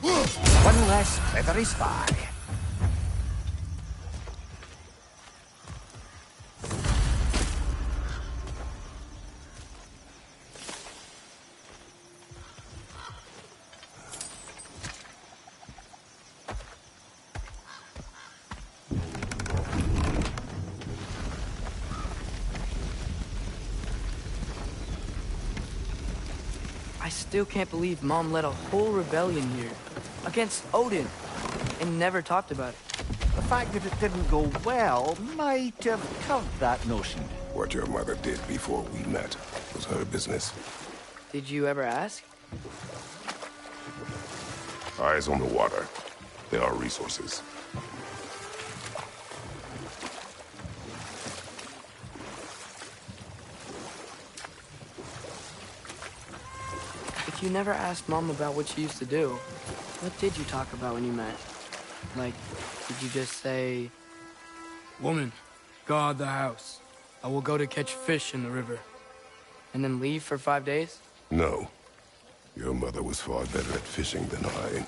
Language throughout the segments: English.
One less feathery spy. I still can't believe Mom led a whole rebellion here against Odin and never talked about it. The fact that it didn't go well might have curved that notion. What your mother did before we met was her business. Did you ever ask? Eyes on the water. There are resources. If you never asked Mom about what she used to do, what did you talk about when you met? Like, did you just say, "Woman, guard the house. I will go to catch fish in the river," and then leave for 5 days? No. Your mother was far better at fishing than I.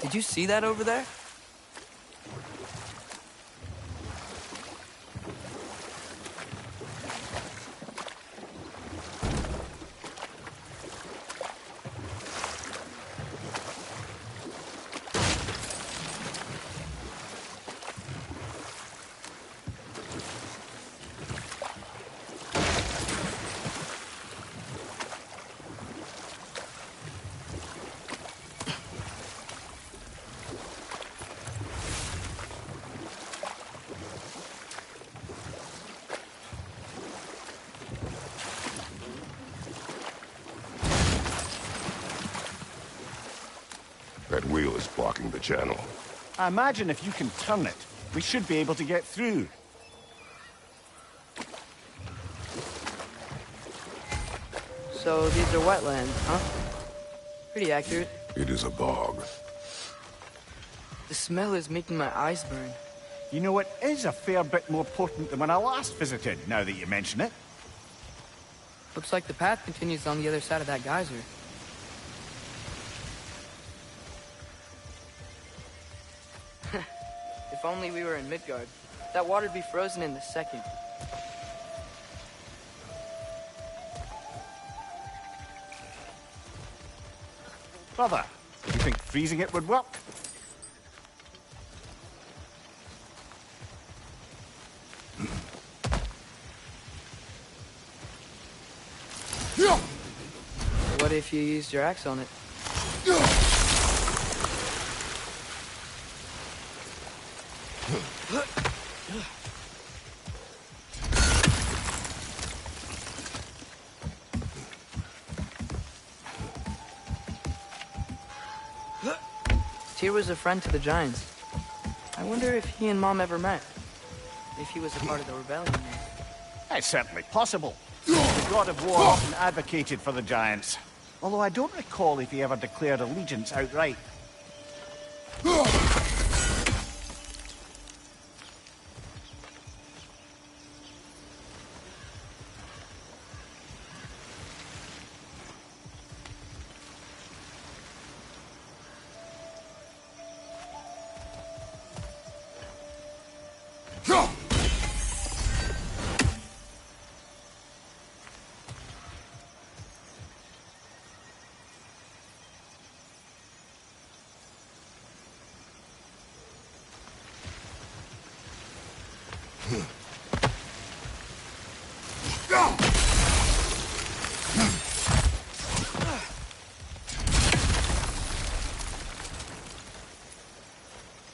Did you see that over there? That wheel is blocking the channel. I imagine if you can turn it, we should be able to get through. So these are wetlands, huh? Pretty accurate. It is a bog. The smell is making my eyes burn. You know, it is a fair bit more potent than when I last visited, now that you mention it. Looks like the path continues on the other side of that geyser. If only we were in Midgard. That water'd be frozen in a second. Brother, do you think freezing it would work? What if you used your axe on it? Tyr was a friend to the Giants. I wonder if he and Mom ever met. If he was a part of the rebellion. It's certainly possible. The god of war often advocated for the Giants. Although I don't recall if he ever declared allegiance outright.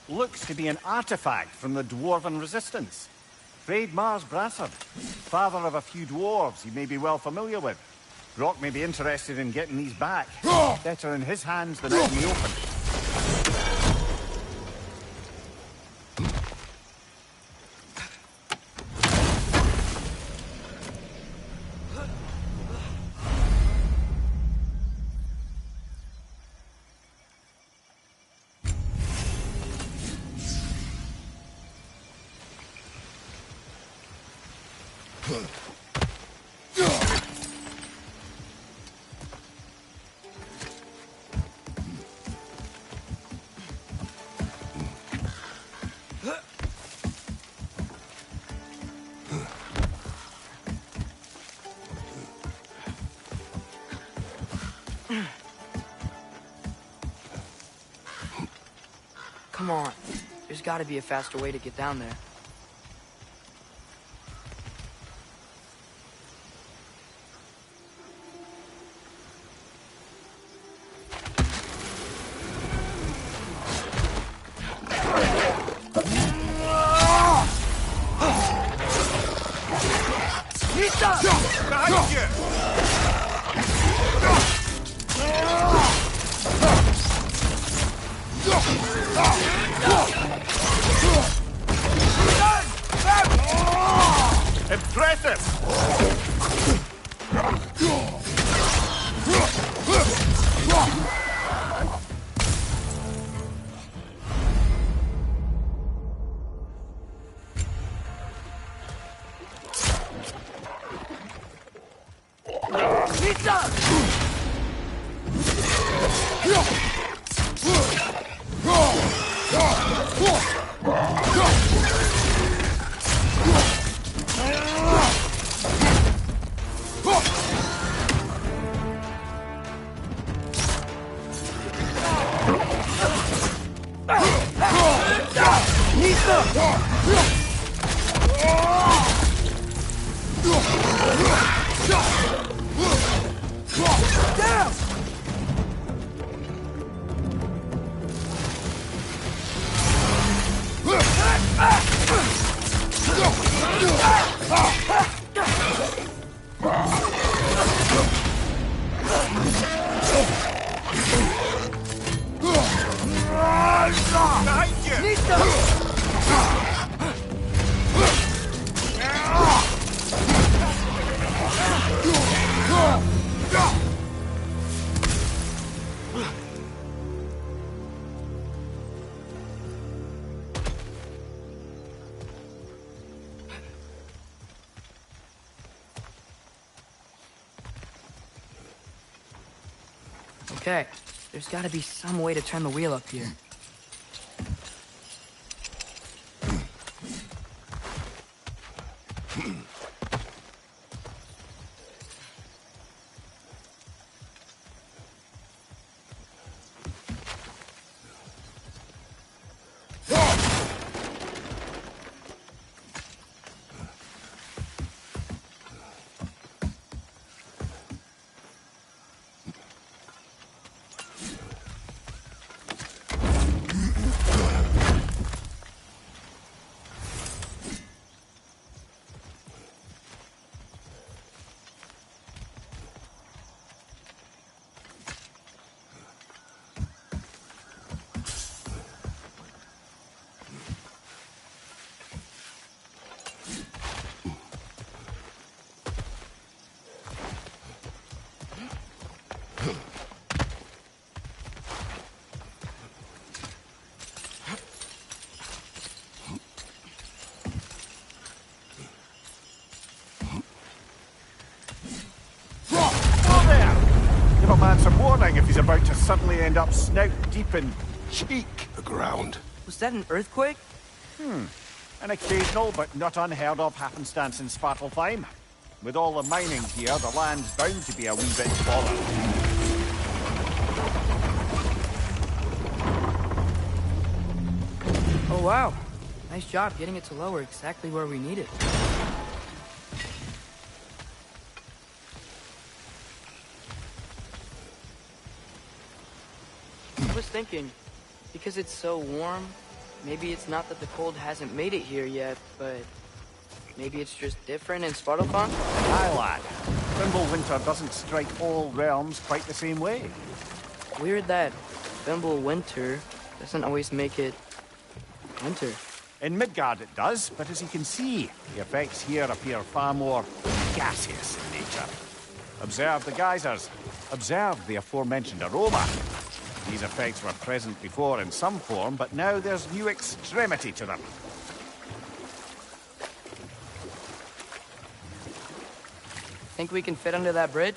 Looks to be an artifact from the Dwarven Resistance. Mars Brassard, father of a few dwarves you may be well familiar with. Brock may be interested in getting these back. Better in his hands than out in the open. Come on. There's gotta be a faster way to get down there. Behind you! Impressive! Okay, there's gotta be some way to turn the wheel up here. Some warning if he's about to suddenly end up snout deep in cheek. The ground. Was that an earthquake? An occasional but not unheard of happenstance in Svartalfheim. With all the mining here, the land's bound to be a wee bit swollen. Oh wow. Nice job getting it to lower exactly where we need it. I was thinking, because it's so warm, maybe it's not that the cold hasn't made it here yet, but maybe it's just different in Svartalfheim? Aye, lad. Winter doesn't strike all realms quite the same way. Weird that Winter doesn't always make it winter. In Midgard it does, but as you can see, the effects here appear far more gaseous in nature. Observe the geysers. Observe the aforementioned aroma. These effects were present before in some form, but now there's new extremity to them. Think we can fit under that bridge?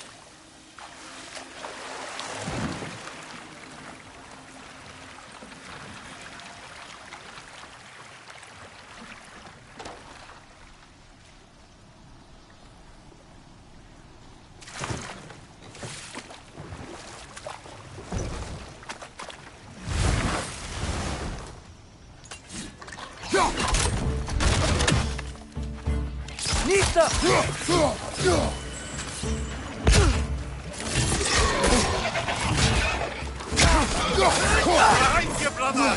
Nista! Behind you, brother!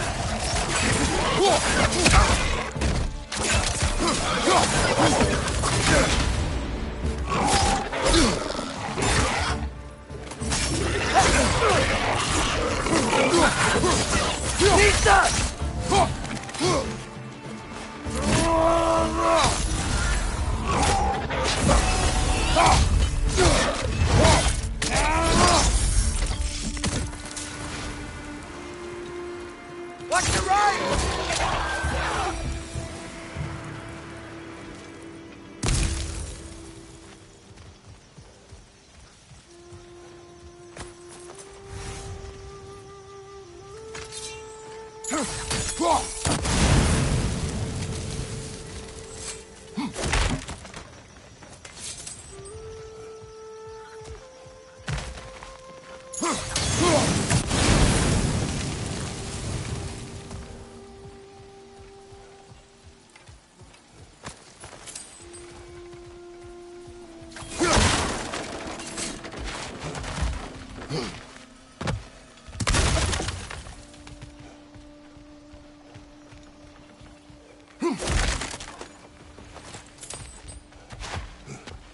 Nista! Watch your right!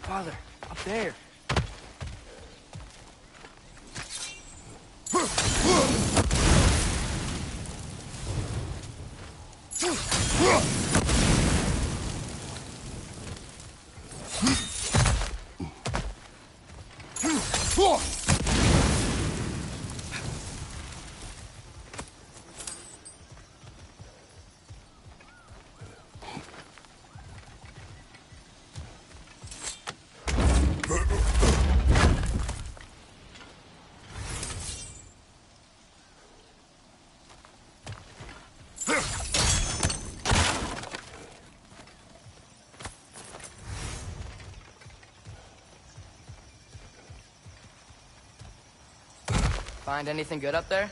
Father, up there. Find anything good up there?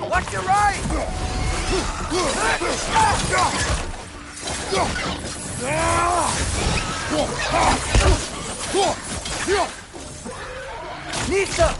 Watch your right! Nista!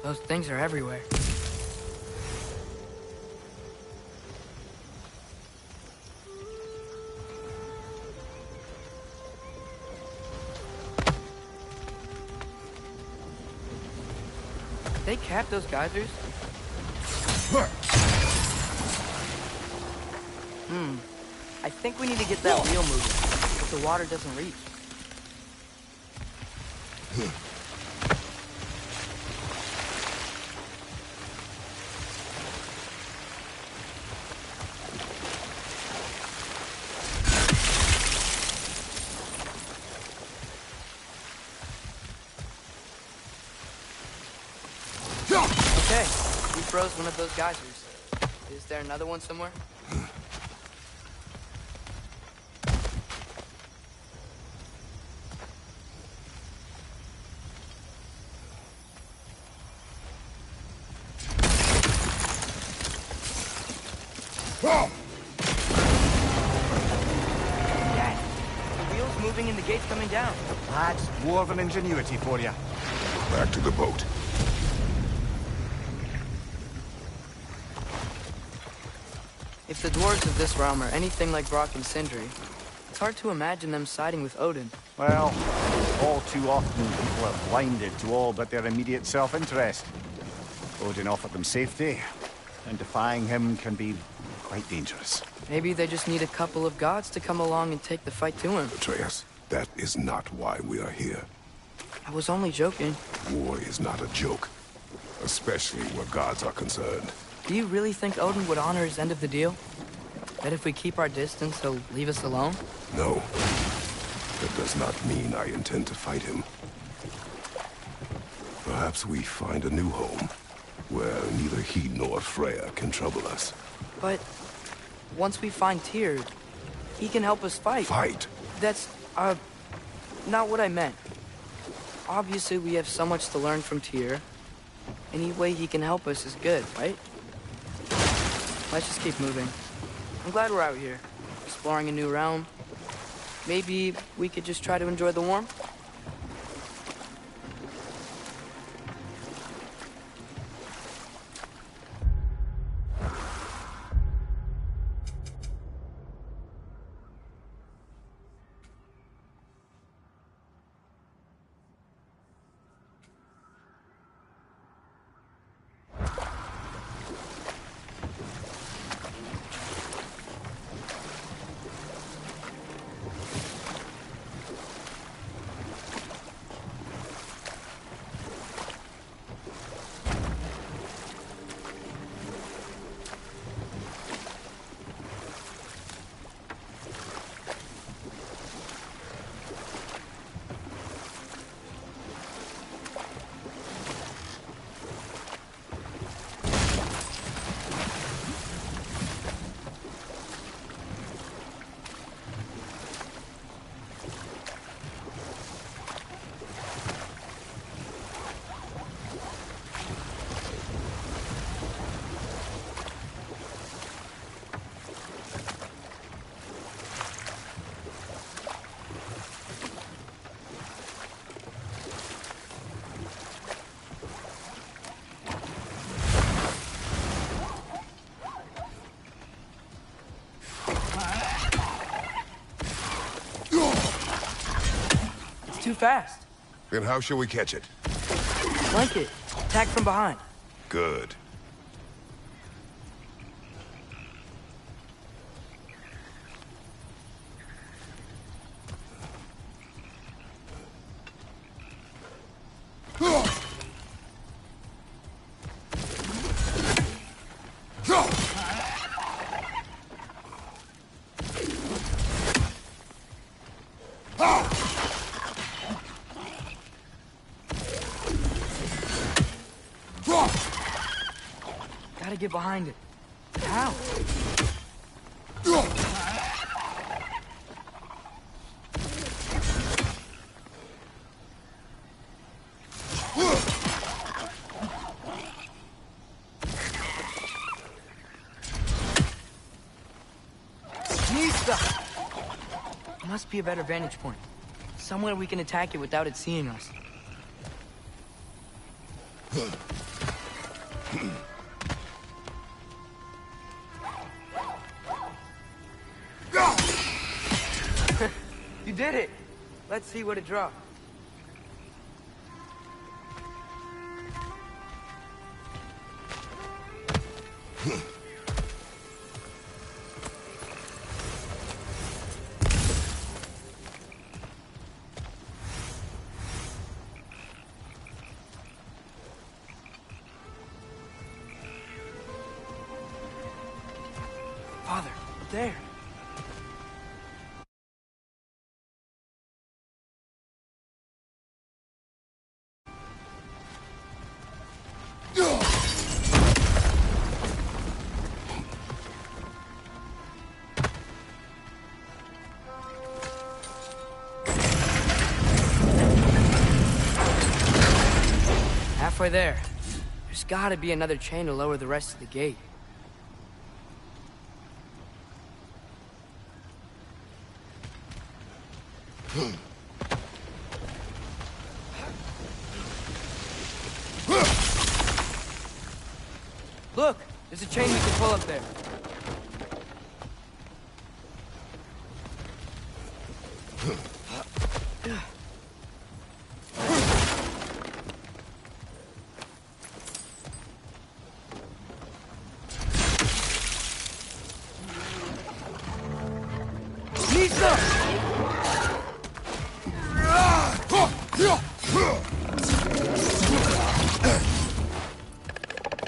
Those things are everywhere. They cap those geysers? I think we need to get that wheel moving, but the water doesn't reach. Okay, we froze one of those geysers. Is there another one somewhere? Dad, the wheel's moving and the gate's coming down. That's dwarven ingenuity for you. Back to the boat. If the dwarves of this realm are anything like Brock and Sindri, it's hard to imagine them siding with Odin. Well, all too often people are blinded to all but their immediate self-interest. Odin offered them safety, and defying him can be quite dangerous. Maybe they just need a couple of gods to come along and take the fight to him. Atreus, that is not why we are here. I was only joking. War is not a joke, especially where gods are concerned. Do you really think Odin would honor his end of the deal? That if we keep our distance, he'll leave us alone? No. That does not mean I intend to fight him. Perhaps we find a new home, where neither he nor Freya can trouble us. But once we find Tyr, he can help us fight. Fight? That's, not what I meant. Obviously, we have so much to learn from Tyr. Any way he can help us is good, right? Let's just keep moving. I'm glad we're out here, exploring a new realm. Maybe we could just try to enjoy the warmth? Too fast. Then how shall we catch it? Flank it. Attack from behind. Good. Gotta get behind it. How? Knee stuff. Must be a better vantage point. Somewhere we can attack it without it seeing us. You did it! Let's see what it dropped. Father, there. Halfway there. There's gotta be another chain to lower the rest of the gate. Look! There's a chain we can pull up there. Lisa!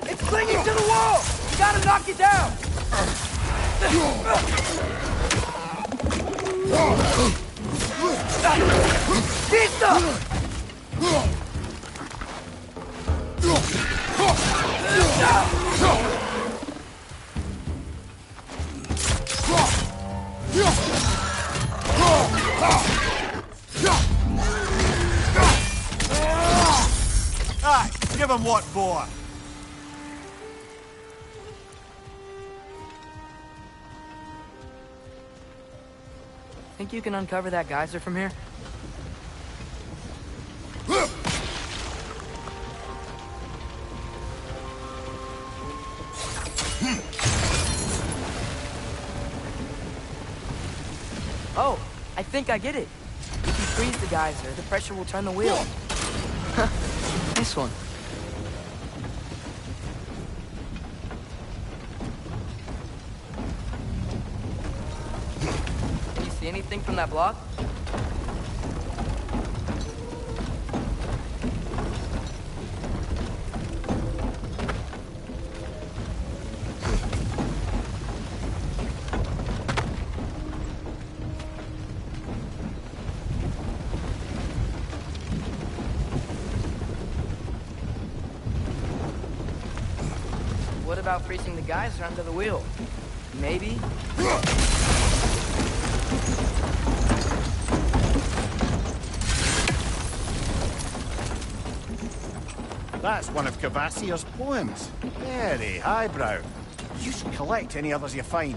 It's clinging to the wall! You gotta knock it down! Lisa! Aye, give him what for. Think you can uncover that geyser from here? Oh, I think I get it. If you freeze the geyser, the pressure will turn the wheel. This one. Can you see anything from that block? What about freezing the geyser under the wheel? Maybe? That's one of Cavassier's poems. Very highbrow. You should collect any others you find.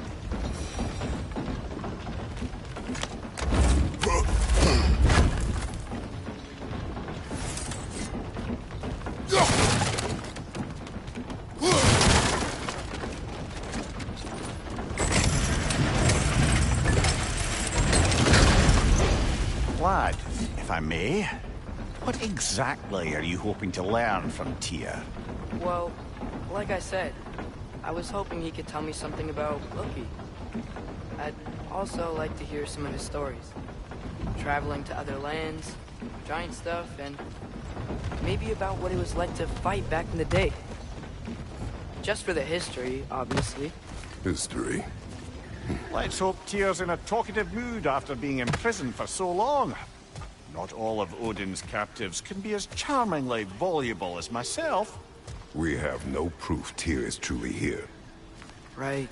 Lad, if I may, what exactly are you hoping to learn from Tyr? Well, like I said, I was hoping he could tell me something about Loki. I'd also like to hear some of his stories. Traveling to other lands, giant stuff, and maybe about what it was like to fight back in the day. Just for the history, obviously. History. Let's hope Tyr's in a talkative mood after being imprisoned for so long. Not all of Odin's captives can be as charmingly voluble as myself. We have no proof Tyr is truly here. Right.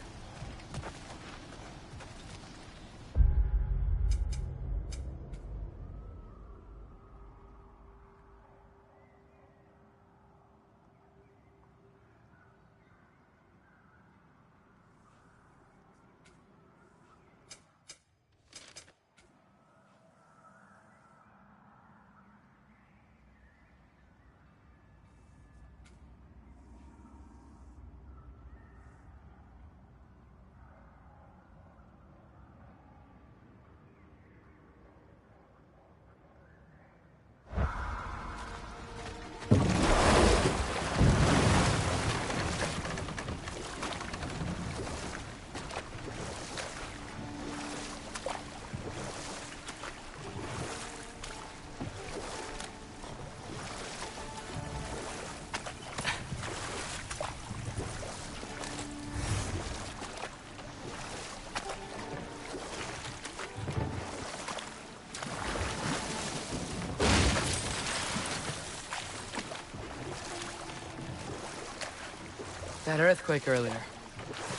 That earthquake earlier.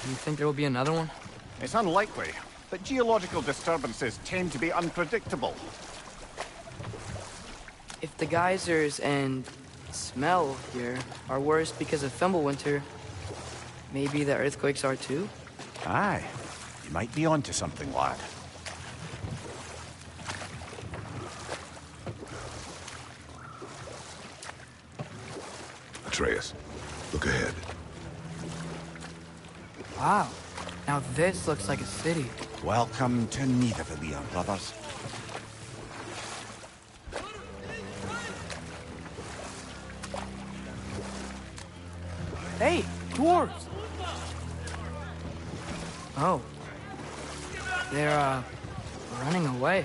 Do you think there will be another one? It's unlikely, but geological disturbances tend to be unpredictable. If the geysers and smell here are worse because of Fimbulwinter, maybe the earthquakes are too? Aye, you might be onto something, lad. Atreus, look ahead. Wow. Now this looks like a city. Welcome to Nidavellir, brothers. Hey, dwarves! Oh. They're, running away.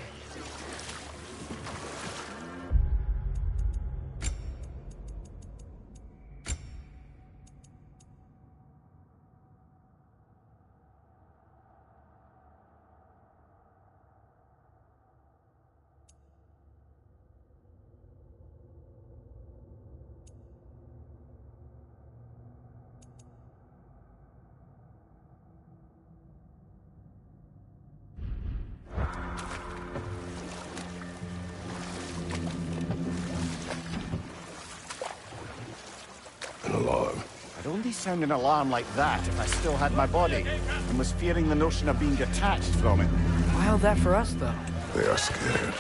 An alarm. I'd only sound an alarm like that if I still had my body, and was fearing the notion of being detached from it. Why held that for us, though? They are scared.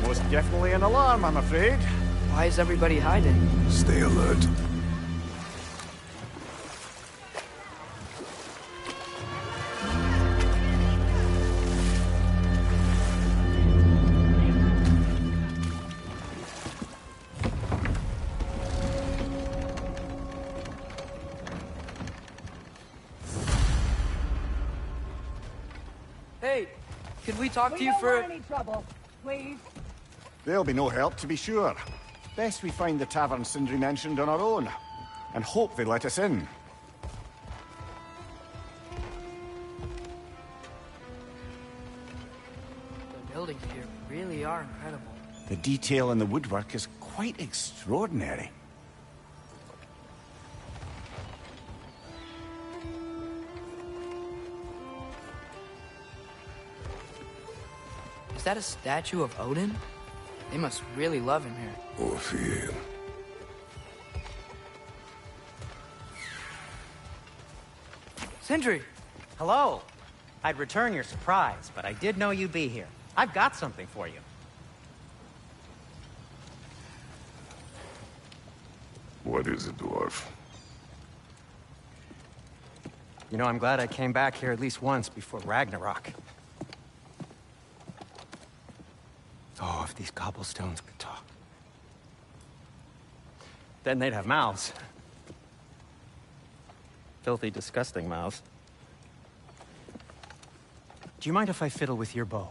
Most definitely an alarm, I'm afraid. Why is everybody hiding? Stay alert. Hey, could we talk to you don't for... want any trouble, please. There'll be no help, to be sure. Best we find the tavern Sindri mentioned on our own, and hope they let us in. The buildings here really are incredible. The detail in the woodwork is quite extraordinary. Is that a statue of Odin? They must really love him here. Or fear him. Sindri! Hello. I'd return your surprise, but I did know you'd be here. I've got something for you. What is it, dwarf? You know, I'm glad I came back here at least once before Ragnarok. Oh, if these cobblestones could talk. Then they'd have mouths. Filthy, disgusting mouths. Do you mind if I fiddle with your bow?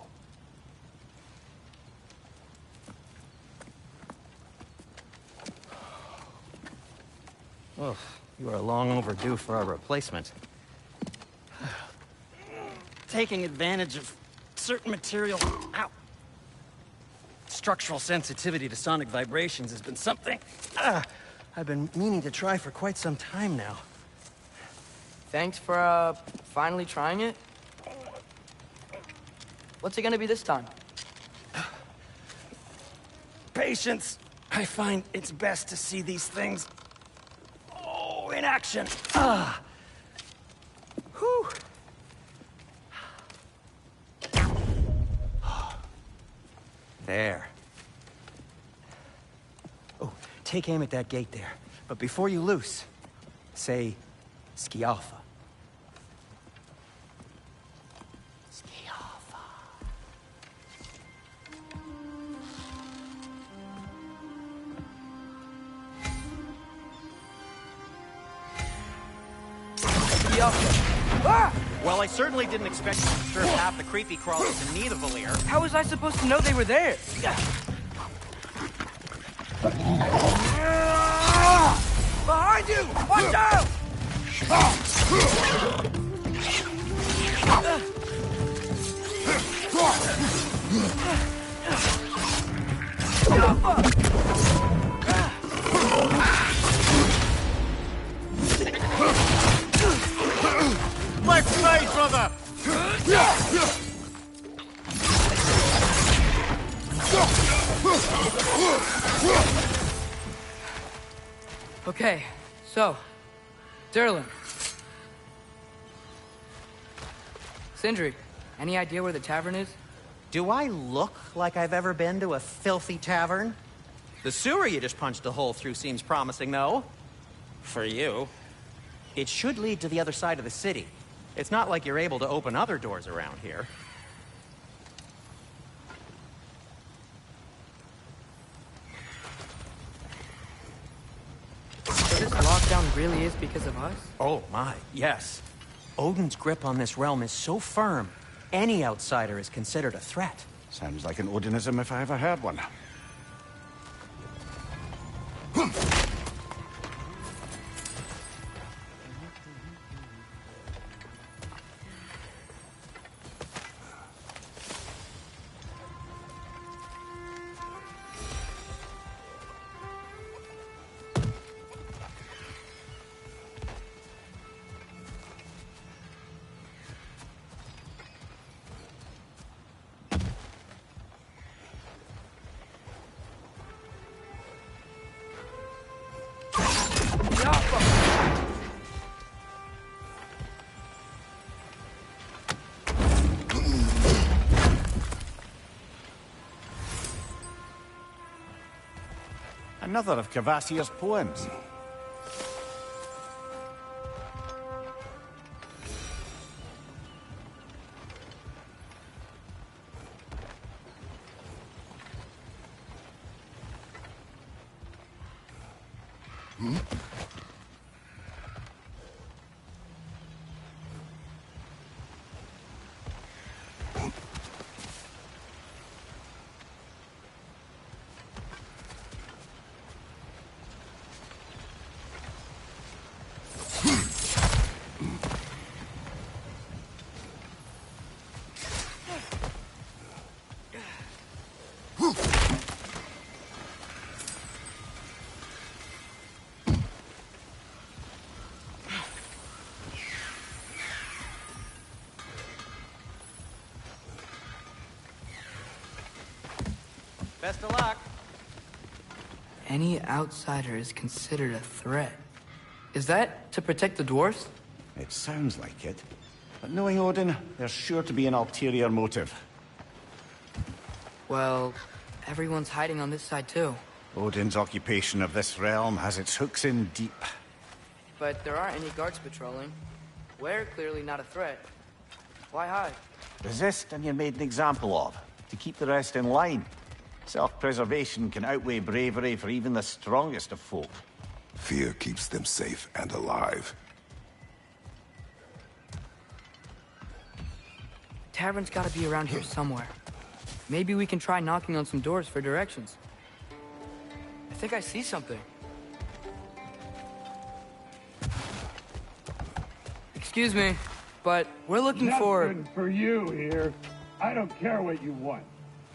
Oh, you are long overdue for a replacement. Taking advantage of certain material... Ow! Structural sensitivity to sonic vibrations has been something I've been meaning to try for quite some time now. Thanks for, finally trying it. What's it gonna be this time? Patience. I find it's best to see these things... Oh, in action. Whew. There. Oh, take aim at that gate there. But before you loose, say, Skialfa. Skialfa. Ah! Well, I certainly didn't expect to disturb half the creepy crawlers in Nidavellir. How was I supposed to know they were there? Behind you! Watch out! Right, brother! Okay, so, Durlin. Sindri, any idea where the tavern is? Do I look like I've ever been to a filthy tavern? The sewer you just punched a hole through seems promising, though. For you. It should lead to the other side of the city. It's not like you're able to open other doors around here. So this lockdown really is because of us? Oh my, yes. Odin's grip on this realm is so firm, any outsider is considered a threat. Sounds like an Odinism if I ever heard one. Another of Kvasir's poems. Best of luck. Any outsider is considered a threat. Is that to protect the dwarves? It sounds like it. But knowing Odin, there's sure to be an ulterior motive. Well, everyone's hiding on this side too. Odin's occupation of this realm has its hooks in deep. But there aren't any guards patrolling. We're clearly not a threat. Why hide? Resist and you're made an example of, to keep the rest in line. Self-preservation can outweigh bravery for even the strongest of folk. Fear keeps them safe and alive. Tavern's gotta be around here somewhere. Maybe we can try knocking on some doors for directions. I think I see something. Excuse me, but we're looking for... Nothing for you here. I don't care what you want.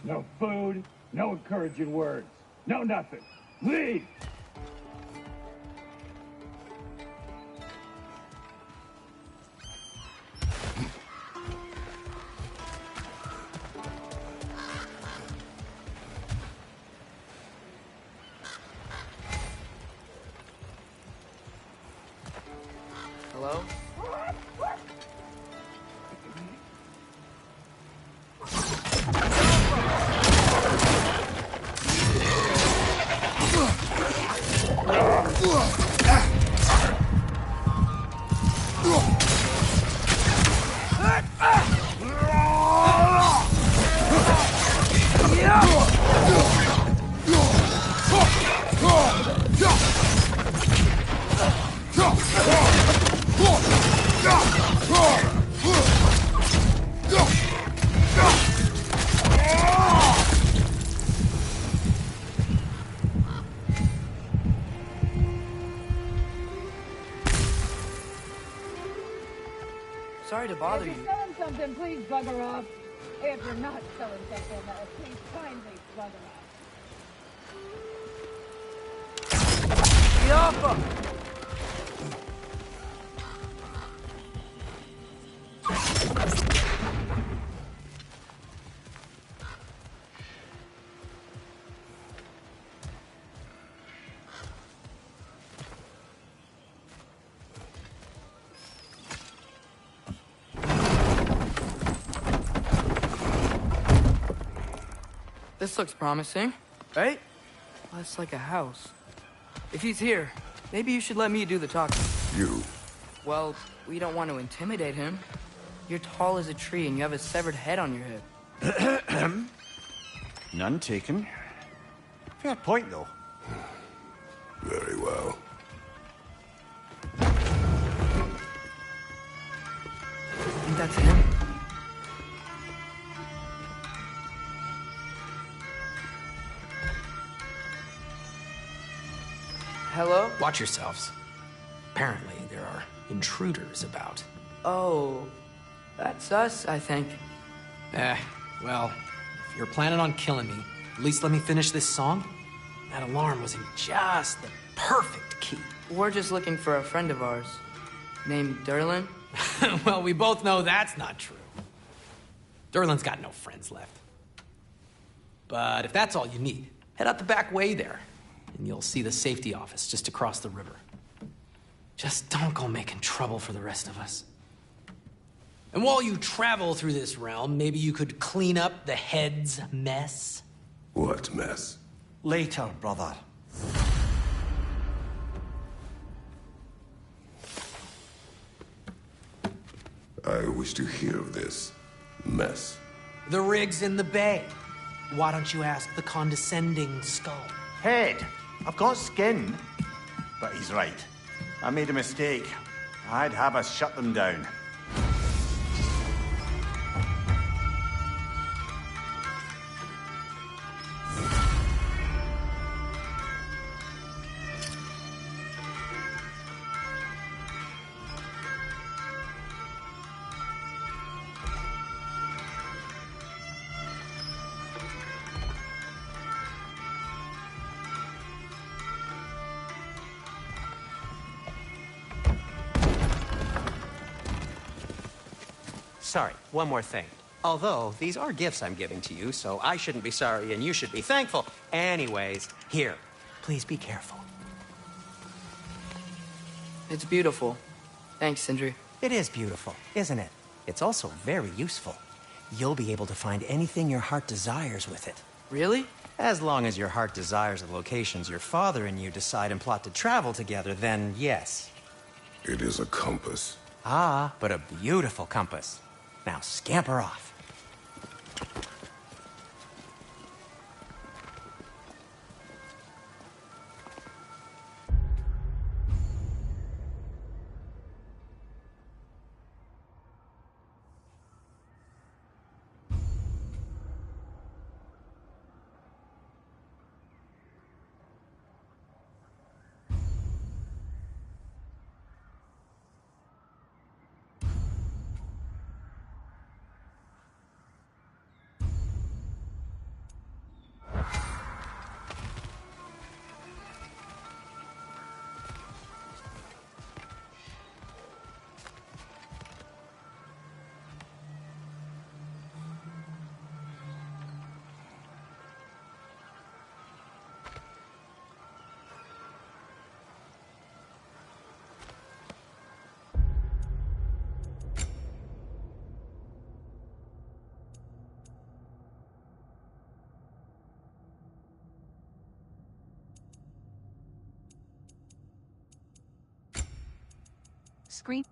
No food, no encouraging words, no nothing. Leave! Hello? Sorry to bother If you. you're selling something, please bugger off. If you're not selling something, please kindly bugger off. Get off him! This looks promising, right? Well, it's like a house. If he's here, maybe you should let me do the talking. You? Well, we don't want to intimidate him. You're tall as a tree and you have a severed head on your hip. None taken. Fair point, though. Very well. I think that's him. Hello? Watch yourselves. Apparently, there are intruders about. Oh, that's us, I think. Well, if you're planning on killing me, at least let me finish this song. That alarm was in just the perfect key. We're just looking for a friend of ours, named Derlin. Well, we both know that's not true. Derlin's got no friends left. But if that's all you need, head out the back way there, and you'll see the safety office just across the river. Just don't go making trouble for the rest of us. And while you travel through this realm, maybe you could clean up the head's mess? What mess? Later, brother. I wish to hear of this mess. The rig's in the bay. Why don't you ask the condescending skull? Head. I've got skin. But he's right. I made a mistake. I'd have us shut them down. Sorry, one more thing. Although, these are gifts I'm giving to you, so I shouldn't be sorry and you should be thankful. Anyways, here, please be careful. It's beautiful. Thanks, Sindri. It is beautiful, isn't it? It's also very useful. You'll be able to find anything your heart desires with it. Really? As long as your heart desires the locations your father and you decide and plot to travel together, then yes. It is a compass. Ah, but a beautiful compass. Now scamper off. Screen.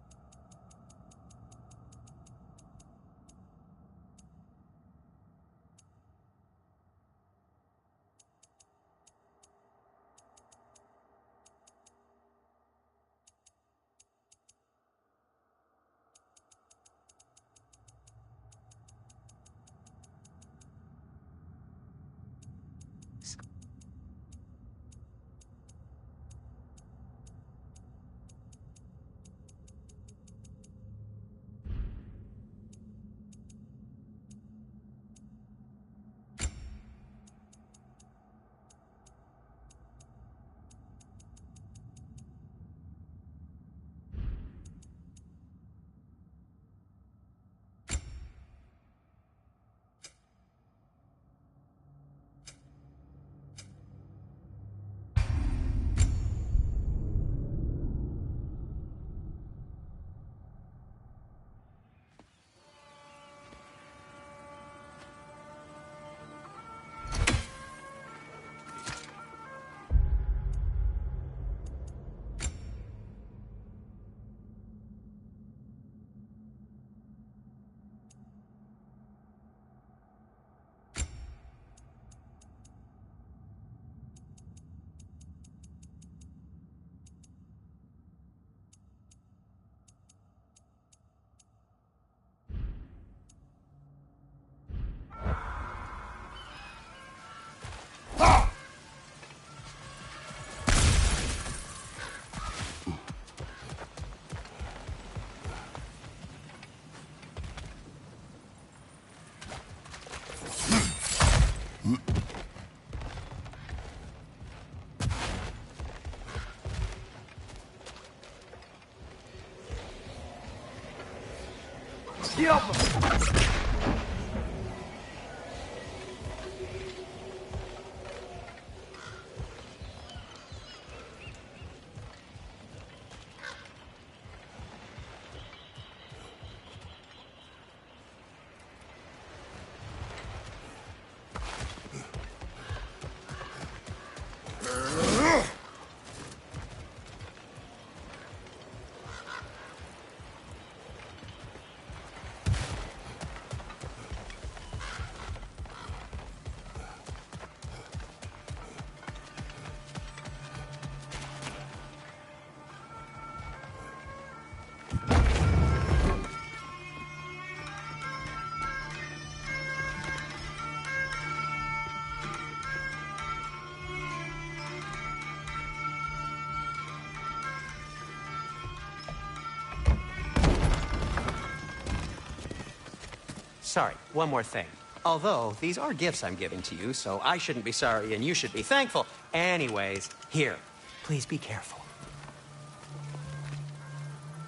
Sorry, one more thing. Although, these are gifts I'm giving to you, so I shouldn't be sorry and you should be thankful. Anyways, here, please be careful.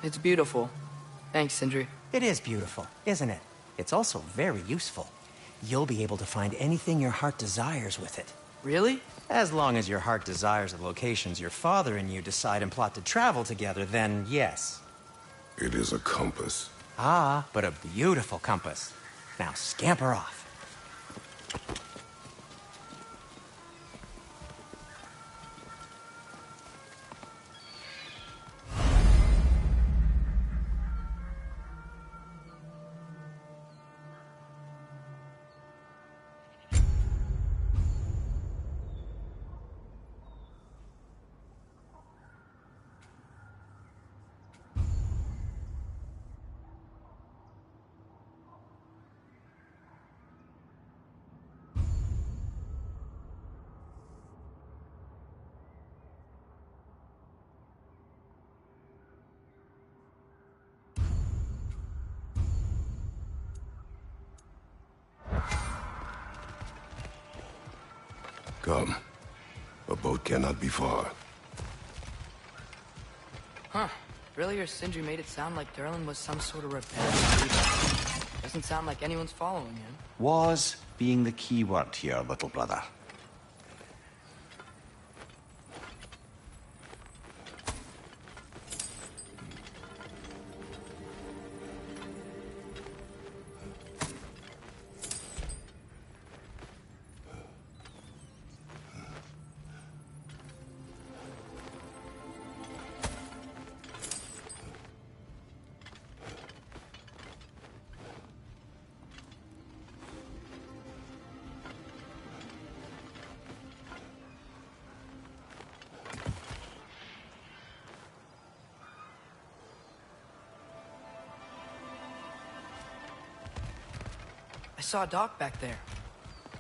It's beautiful. Thanks, Sindri. It is beautiful, isn't it? It's also very useful. You'll be able to find anything your heart desires with it. Really? As long as your heart desires the locations your father and you decide and plot to travel together, then yes. It is a compass. Ah, but a beautiful compass. Now scamper off. Come. A boat cannot be far. Huh. Earlier, Sindri made it sound like Durlin was some sort of rebellious leader. Doesn't sound like anyone's following him. Was being the key word here, little brother. I saw a dock back there.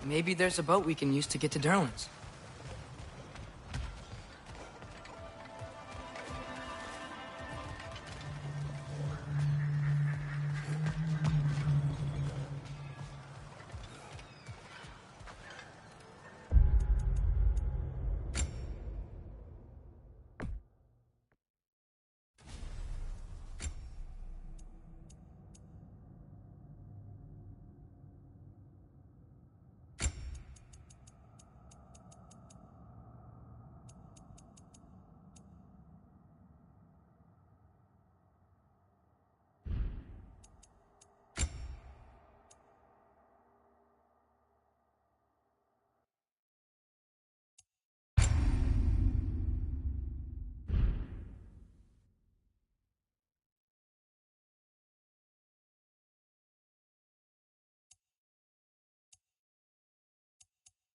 Maybe there's a boat we can use to get to Durlin's.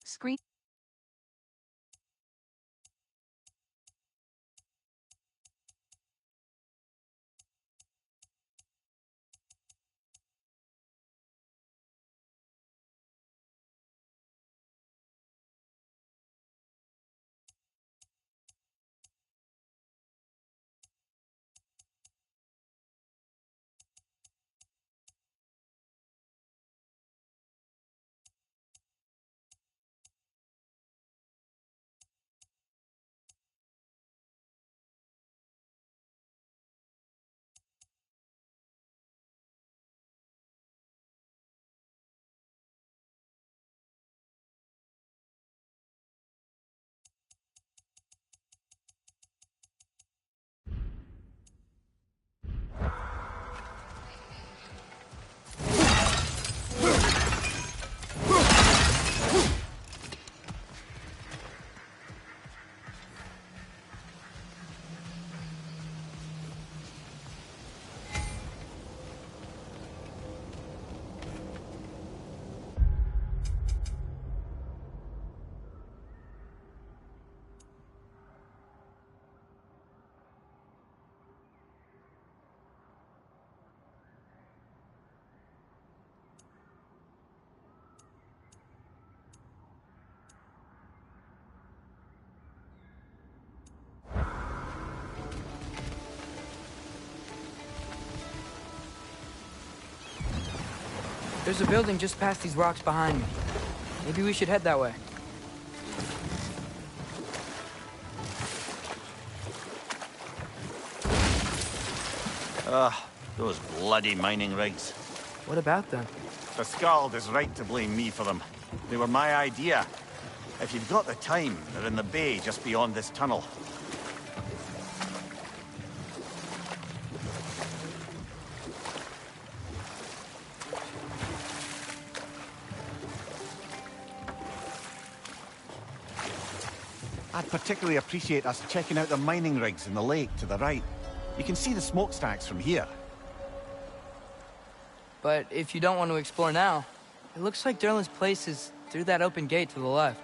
Screen. There's a building just past these rocks behind me. Maybe we should head that way. Those bloody mining rigs. What about them? The Skald is right to blame me for them. They were my idea. If you've got the time, they're in the bay just beyond this tunnel. I'd particularly appreciate us checking out the mining rigs in the lake to the right. You can see the smokestacks from here. But if you don't want to explore now, it looks like Derlin's place is through that open gate to the left.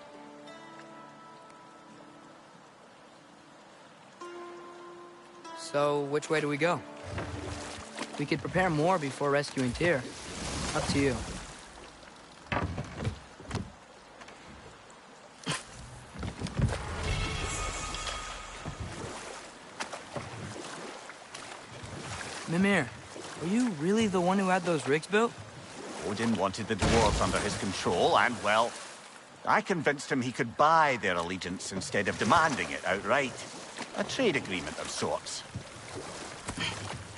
So, which way do we go? We could prepare more before rescuing Tyr. Up to you. Mimir, were you really the one who had those rigs built? Odin wanted the dwarves under his control, and, well, I convinced him he could buy their allegiance instead of demanding it outright. A trade agreement of sorts.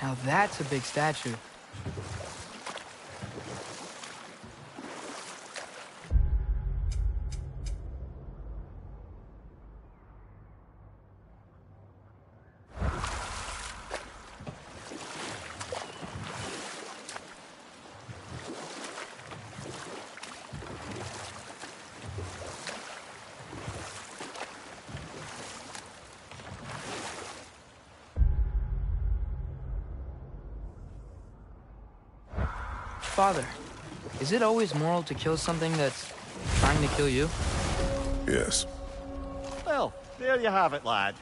Now that's a big statue. Father, is it always moral to kill something that's trying to kill you? Yes. Well, there you have it, lad.